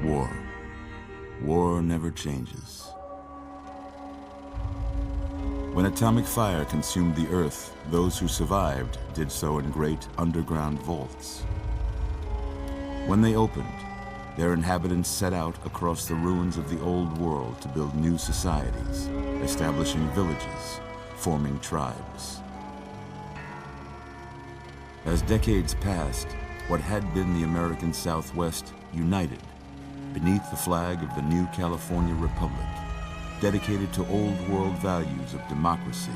War. War never changes. When atomic fire consumed the Earth, those who survived did so in great underground vaults. When they opened, their inhabitants set out across the ruins of the old world to build new societies, establishing villages, forming tribes. As decades passed, what had been the American Southwest united beneath the flag of the new California Republic, dedicated to old world values of democracy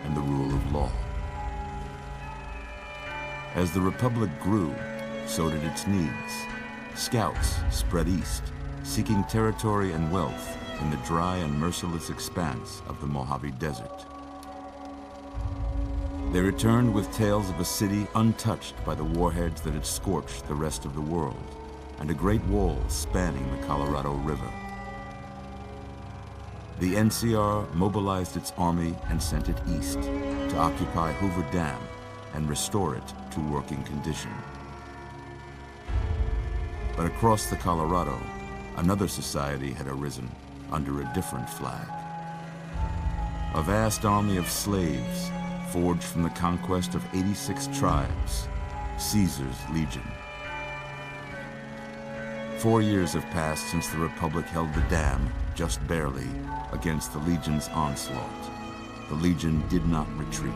and the rule of law. As the Republic grew, so did its needs. Scouts spread east, seeking territory and wealth in the dry and merciless expanse of the Mojave Desert. They returned with tales of a city untouched by the warheads that had scorched the rest of the world, and a great wall spanning the Colorado River. The NCR mobilized its army and sent it east to occupy Hoover Dam and restore it to working condition. But across the Colorado, another society had arisen under a different flag. A vast army of slaves forged from the conquest of 86 tribes, Caesar's Legion. 4 years have passed since the Republic held the dam, just barely, against the Legion's onslaught. The Legion did not retreat.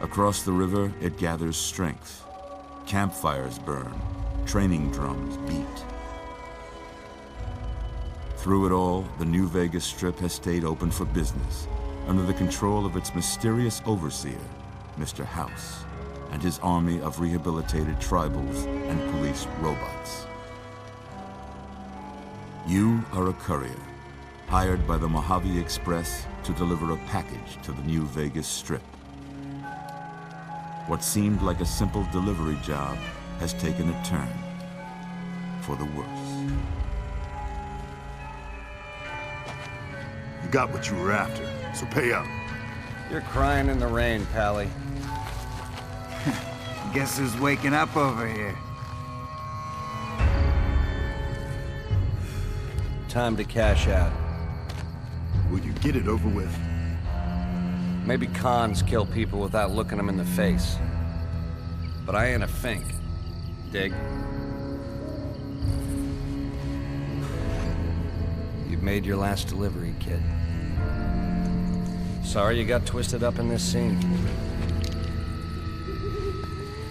Across the river, it gathers strength. Campfires burn, training drums beat. Through it all, the New Vegas Strip has stayed open for business, under the control of its mysterious overseer, Mr. House, and his army of rehabilitated tribals and police robots. You are a courier, hired by the Mojave Express to deliver a package to the New Vegas Strip. What seemed like a simple delivery job has taken a turn for the worse. You got what you were after, so pay up. You're crying in the rain, Pally. Guess who's waking up over here? Time to cash out. Will you get it over with? Maybe cons kill people without looking them in the face. But I ain't a fink. Dig? You've made your last delivery, kid. Sorry you got twisted up in this scene.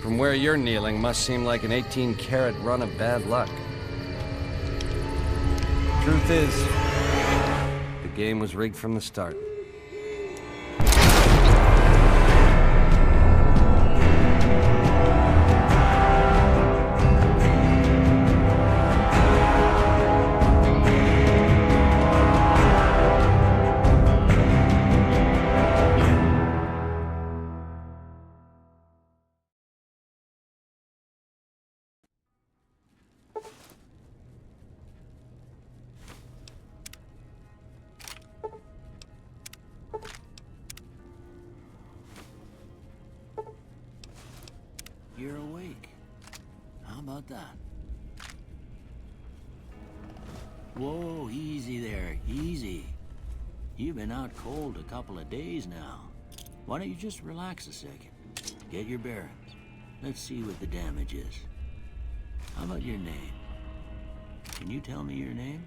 From where you're kneeling must seem like an 18-carat run of bad luck. Truth is, the game was rigged from the start. You're awake. How about that? Whoa, easy there, easy. You've been out cold a couple of days now. Why don't you just relax a second? Get your bearings. Let's see what the damage is. How about your name? Can you tell me your name?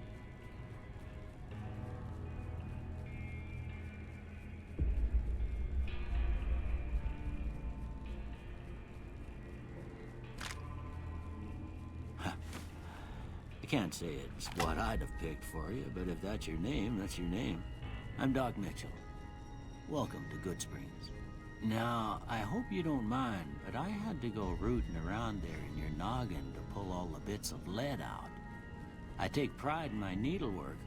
I can't say it's what I'd have picked for you, but if that's your name, that's your name. I'm Doc Mitchell. Welcome to Good Springs. Now, I hope you don't mind, but I had to go rooting around there in your noggin to pull all the bits of lead out. I take pride in my needlework,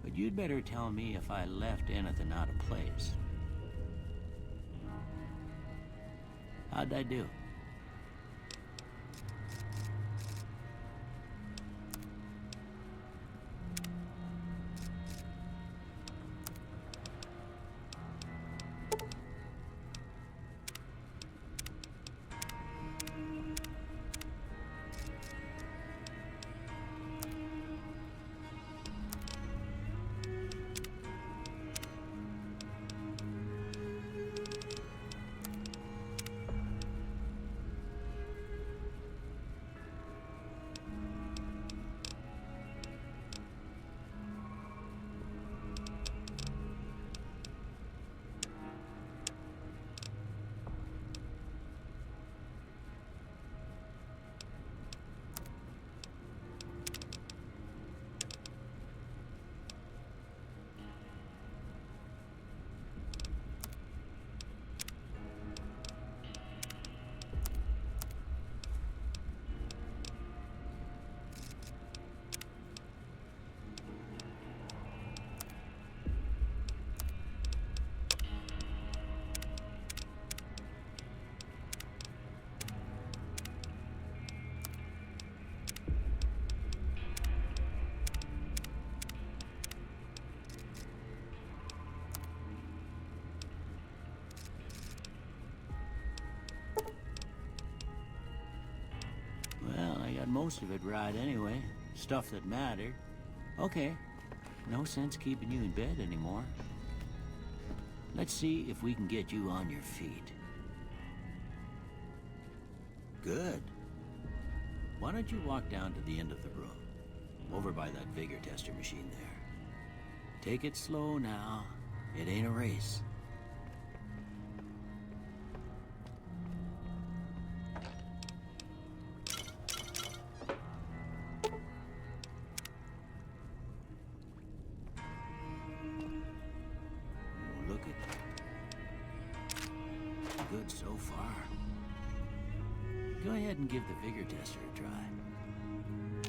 but you'd better tell me if I left anything out of place. How'd I do? got most of it right anyway. Stuff that mattered. Okay, no sense keeping you in bed anymore. Let's see if we can get you on your feet. Good. Why don't you walk down to the end of the room, over by that vigor tester machine there. Take it slow now. It ain't a race. Look at that. Good so far. Go ahead and give the vigor tester a try.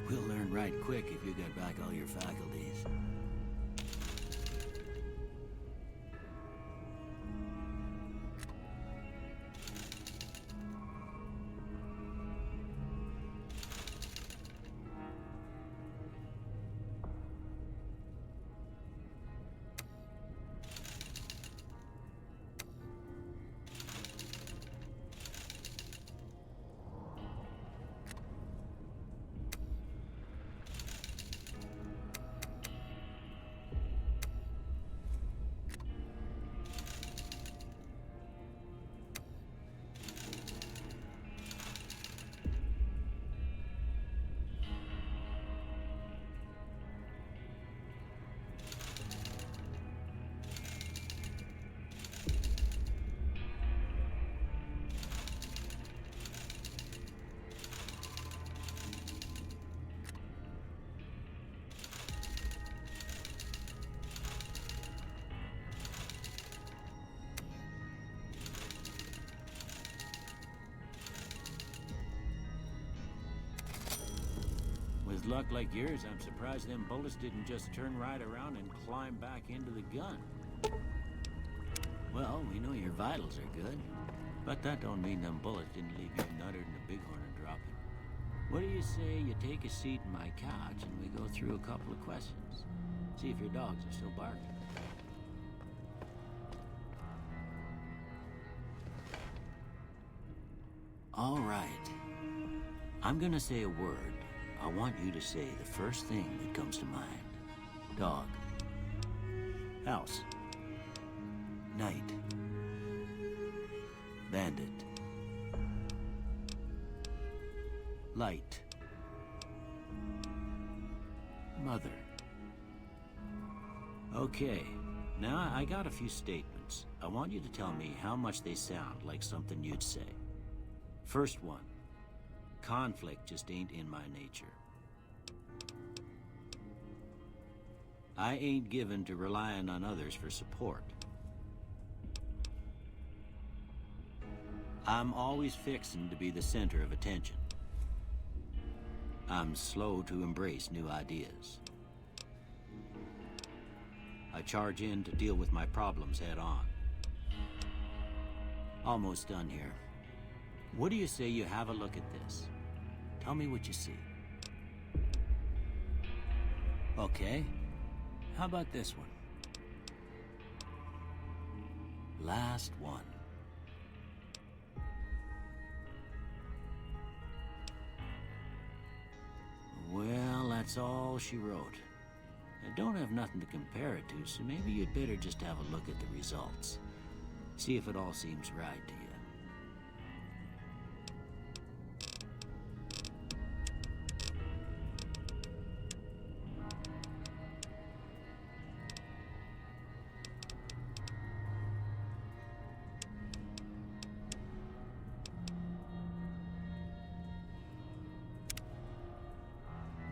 We'll learn right quick if you got back all your faculties. With luck like yours, I'm surprised them bullets didn't just turn right around and climb back into the gun. Well, we know your vitals are good, but that don't mean them bullets didn't leave you nuttered and a bighorn dropping. What do you say you take a seat in my couch and we go through a couple of questions? See if your dogs are still barking. All right. I'm gonna say a word. I want you to say the first thing that comes to mind. Dog. House. Night. Bandit. Light. Mother. Okay, now I got a few statements. I want you to tell me how much they sound like something you'd say. First one. Conflict just ain't in my nature. I ain't given to relying on others for support. I'm always fixin' to be the center of attention. I'm slow to embrace new ideas. I charge in to deal with my problems head on. Almost done here. What do you say you have a look at this? Tell me what you see. Okay. How about this one? Last one. Well, that's all she wrote. I don't have nothing to compare it to, so maybe you'd better just have a look at the results. See if it all seems right to you.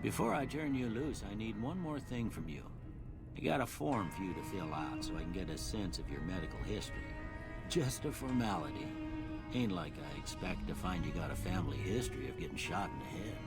Before I turn you loose, I need one more thing from you. I got a form for you to fill out so I can get a sense of your medical history. Just a formality. Ain't like I expect to find you got a family history of getting shot in the head.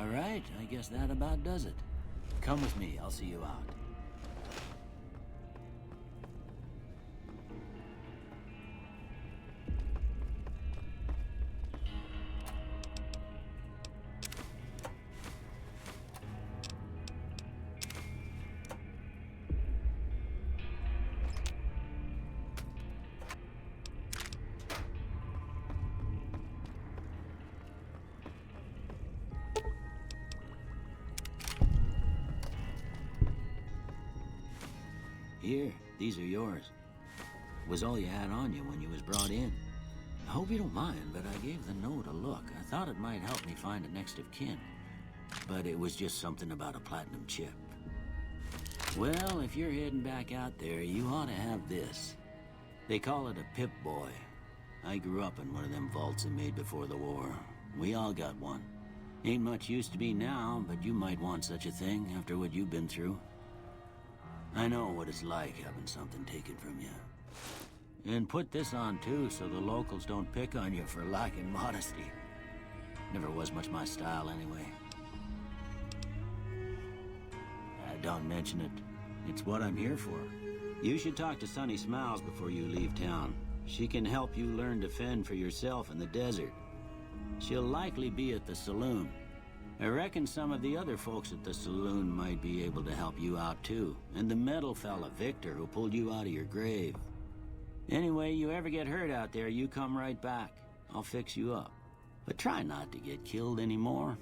right, I guess that about does it. Come with me, I'll see you out. Here, these are yours. Was all you had on you when you was brought in. I hope you don't mind, but I gave the note a look. I thought it might help me find a next of kin. But it was just something about a platinum chip. Well, if you're heading back out there, you ought to have this. They call it a Pip-Boy. I grew up in one of them vaults they made before the war. We all got one. Ain't much use to me now, but you might want such a thing after what you've been through. I know what it's like having something taken from you. And put this on too, so the locals don't pick on you for lacking modesty. Never was much my style anyway. Don't mention it. It's what I'm here for. You should talk to Sunny Smiles before you leave town. She can help you learn to fend for yourself in the desert. She'll likely be at the saloon. I reckon some of the other folks at the saloon might be able to help you out too. And the metal fella, Victor, who pulled you out of your grave. Anyway, you ever get hurt out there, you come right back. I'll fix you up. But try not to get killed anymore.